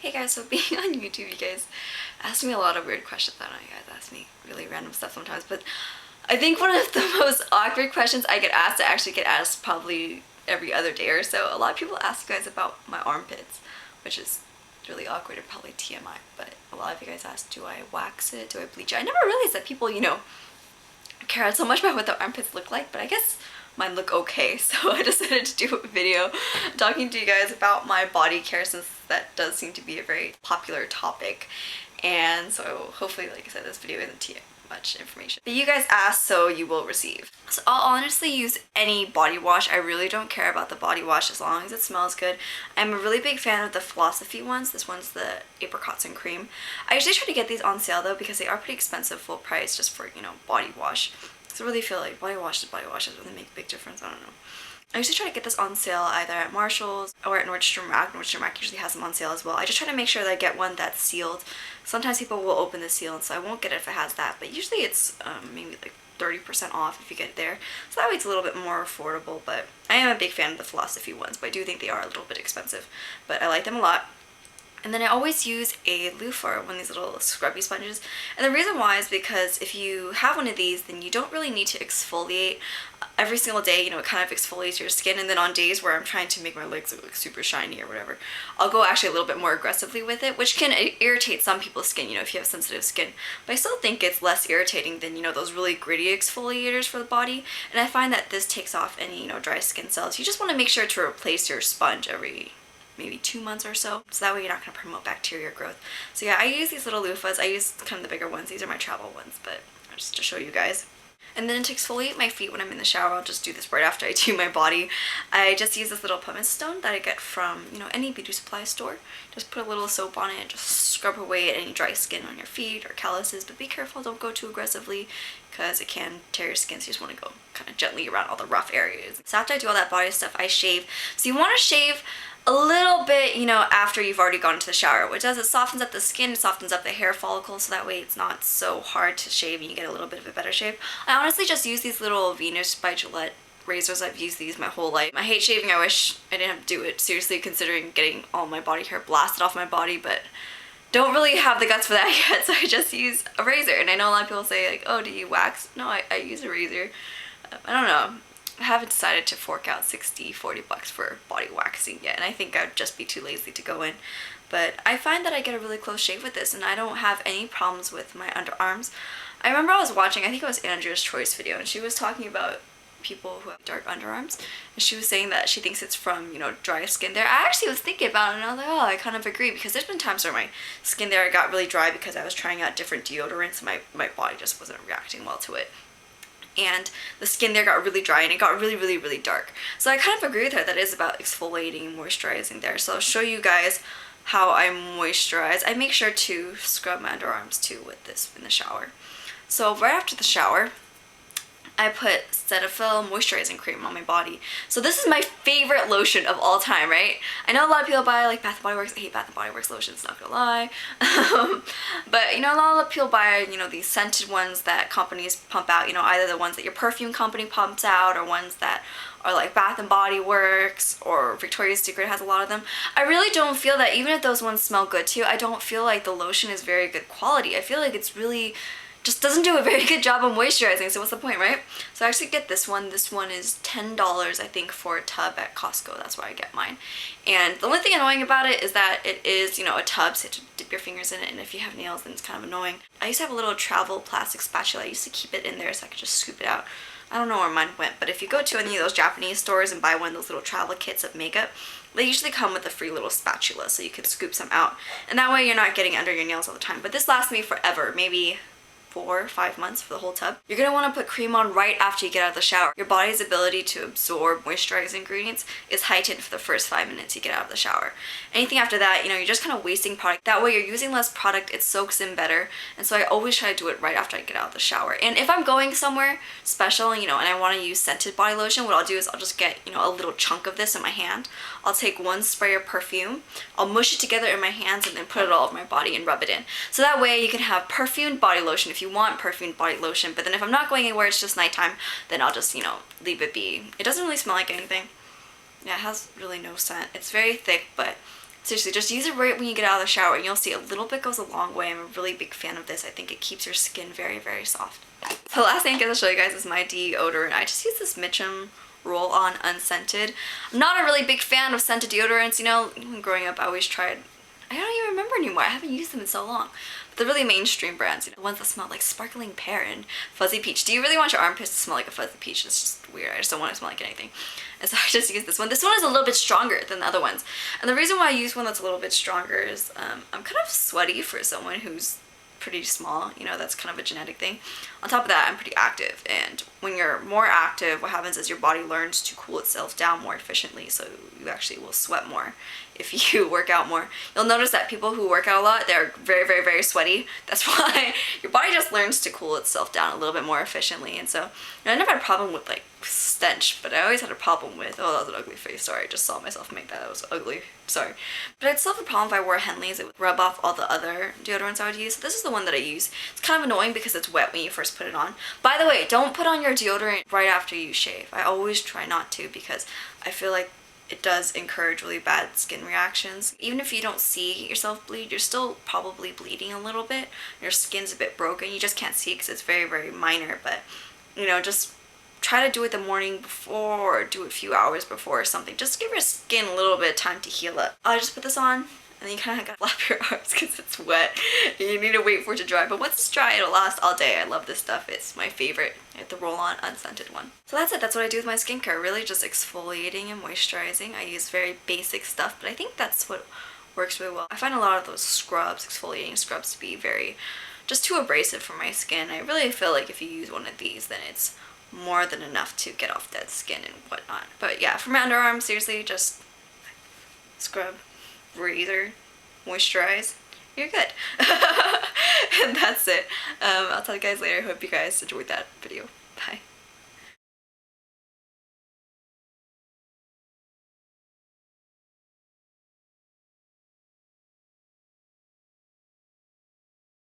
Hey guys, so being on YouTube, you guys ask me a lot of weird questions. I don't know, you guys ask me really random stuff sometimes, but I think one of the most awkward questions I get asked, I actually get asked probably every other day or so. A lot of people ask you guys about my armpits, which is really awkward and probably TMI, but a lot of you guys ask, do I wax it? Do I bleach it? I never realized that people, care so much about what the armpits look like, but I guess mine look okay, so I decided to do a video talking to you guys about my body care, since that does seem to be a very popular topic. And so hopefully, like I said, this video isn't too much information, but you guys asked, so you will receive. So I'll honestly use any body wash. I really don't care about the body wash as long as it smells good. I'm a really big fan of the Philosophy ones. This one's the apricots and cream. I usually try to get these on sale though, because they are pretty expensive full price just for, body wash. So I really feel like body washes really make a big difference. I don't know. I usually try to get this on sale either at Marshall's or at Nordstrom Rack. Nordstrom Rack usually has them on sale as well. I just try to make sure that I get one that's sealed. Sometimes people will open the seal, and so I won't get it if it has that, but usually it's maybe like 30% off if you get it there. So that way it's a little bit more affordable, but I am a big fan of the Philosophy ones, but I do think they are a little bit expensive, but I like them a lot. And then I always use a loofah, one of these little scrubby sponges. And the reason why is because if you have one of these, then you don't really need to exfoliate every single day. It kind of exfoliates your skin. And then on days where I'm trying to make my legs look super shiny or whatever, I'll go actually a little bit more aggressively with it, which can irritate some people's skin, if you have sensitive skin. But I still think it's less irritating than, those really gritty exfoliators for the body. And I find that this takes off any, dry skin cells. You just want to make sure to replace your sponge every maybe 2 months or so that way you're not going to promote bacteria growth. So yeah, I use these little loofahs. I use kind of the bigger ones. These are my travel ones, but just to show you guys. And then to exfoliate my feet when I'm in the shower, I'll just do this right after I do my body. I just use this little pumice stone that I get from, any beauty supply store. Just put a little soap on it, just scrub away any dry skin on your feet or calluses, but be careful, don't go too aggressively because it can tear your skin, so you just want to go kind of gently around all the rough areas. So after I do all that body stuff, I shave. So you want to shave a little bit, after you've already gone into the shower. What it does, it softens up the skin, it softens up the hair follicles, so that way it's not so hard to shave and you get a little bit of a better shave. I honestly just use these little Venus by Gillette razors. I've used these my whole life. I hate shaving. I wish I didn't have to do it, seriously, considering getting all my body hair blasted off my body, but don't really have the guts for that yet, so I just use a razor. And I know a lot of people say, like, oh, do you wax? No, I use a razor. I don't know. I haven't decided to fork out $40 for body waxing yet, and I think I'd just be too lazy to go in. But I find that I get a really close shave with this, and I don't have any problems with my underarms. I remember I was watching, I think it was Andrea's Choice video, and she was talking about people who have dark underarms, and she was saying that she thinks it's from, dry skin there. I actually was thinking about it, and I was like, oh, I kind of agree, because there's been times where my skin there got really dry because I was trying out different deodorants, and my body just wasn't reacting well to it. And the skin there got really dry and it got really, really, really dark. So I kind of agree with her that it is about exfoliating and moisturizing there. So I'll show you guys how I moisturize. I make sure to scrub my underarms too with this in the shower. So right after the shower, I put Cetaphil moisturizing cream on my body. So this is my favorite lotion of all time, right? I know a lot of people buy like Bath & Body Works. I hate Bath & Body Works lotions, not gonna lie. But a lot of people buy, these scented ones that companies pump out, either the ones that your perfume company pumps out or ones that are like Bath & Body Works or Victoria's Secret has a lot of them. I really don't feel that, even if those ones smell good too, I don't feel like the lotion is very good quality. I feel like it's really just doesn't do a very good job of moisturizing, so what's the point, right? So I actually get this one. This one is $10, I think, for a tub at Costco. That's where I get mine. And the only thing annoying about it is that it is, a tub, so you have to dip your fingers in it, and if you have nails, then it's kind of annoying. I used to have a little travel plastic spatula. I used to keep it in there so I could just scoop it out. I don't know where mine went, but if you go to any of those Japanese stores and buy one of those little travel kits of makeup, they usually come with a free little spatula, so you can scoop some out. And that way you're not getting under your nails all the time. But this lasts me forever, maybe 4 or 5 months for the whole tub. You're gonna want to put cream on right after you get out of the shower. Your body's ability to absorb moisturizing ingredients is heightened for the first 5 minutes you get out of the shower. Anything after that, you're just kind of wasting product. That way you're using less product, it soaks in better, and so I always try to do it right after I get out of the shower. And if I'm going somewhere special, and I want to use scented body lotion, what I'll do is I'll just get, a little chunk of this in my hand. I'll take one spray of perfume, I'll mush it together in my hands, and then put it all over my body and rub it in. So that way you can have perfumed body lotion if you want perfumed body lotion, but then if I'm not going anywhere, it's just nighttime, then I'll just, leave it be. It doesn't really smell like anything. Yeah, it has really no scent. It's very thick, but Seriously, just use it right when you get out of the shower and you'll see a little bit goes a long way. I'm a really big fan of this. I think it keeps your skin very, very soft. The last thing I'm going to show you guys is my deodorant. I just use this Mszjackiechu roll-on unscented. I'm not a really big fan of scented deodorants. You know, growing up I always tried, I don't even remember anymore. I haven't used them in so long. But the really mainstream brands, you know, the ones that smell like sparkling pear and fuzzy peach. Do you really want your armpits to smell like a fuzzy peach? It's just weird. I just don't want it to smell like anything. And so I just use this one. This one is a little bit stronger than the other ones. And the reason why I use one that's a little bit stronger is I'm kind of sweaty for someone who's pretty small, you know, that's kind of a genetic thing. On top of that, I'm pretty active, and when you're more active, what happens is your body learns to cool itself down more efficiently, so you actually will sweat more if you work out more. You'll notice that people who work out a lot, they're very, very, very sweaty. That's why your body just learns to cool itself down a little bit more efficiently. And so, you know, I never had a problem with like stench, but I always had a problem with, oh, that was an ugly face, sorry, I just saw myself make that, was ugly, sorry. But I'd still have a problem if I wore Henley's. It would rub off all the other deodorants I would use. So this is the one that I use. It's kind of annoying because it's wet when you first put it on. By the way, don't put on your deodorant right after you shave. I always try not to, because I feel like it does encourage really bad skin reactions. Even if you don't see yourself bleed, you're still probably bleeding a little bit. Your skin's a bit broken. You just can't see because it's very, very minor. But, you know, just try to do it the morning before, or do it a few hours before or something. Just give your skin a little bit of time to heal up. I'll just put this on, and then you kind of gotta flap your arms because it's wet. You need to wait for it to dry. But once it's dry, it'll last all day. I love this stuff. It's my favorite. The roll-on unscented one. So that's it. That's what I do with my skincare. Really just exfoliating and moisturizing. I use very basic stuff, but I think that's what works really well. I find a lot of those scrubs, exfoliating scrubs, to be very, just too abrasive for my skin. I really feel like if you use one of these, then it's more than enough to get off dead skin and whatnot. But yeah, for my underarms, seriously, just scrub, razor, moisturize, you're good. And that's it. I'll tell you guys later. Hope you guys enjoyed that video. Bye.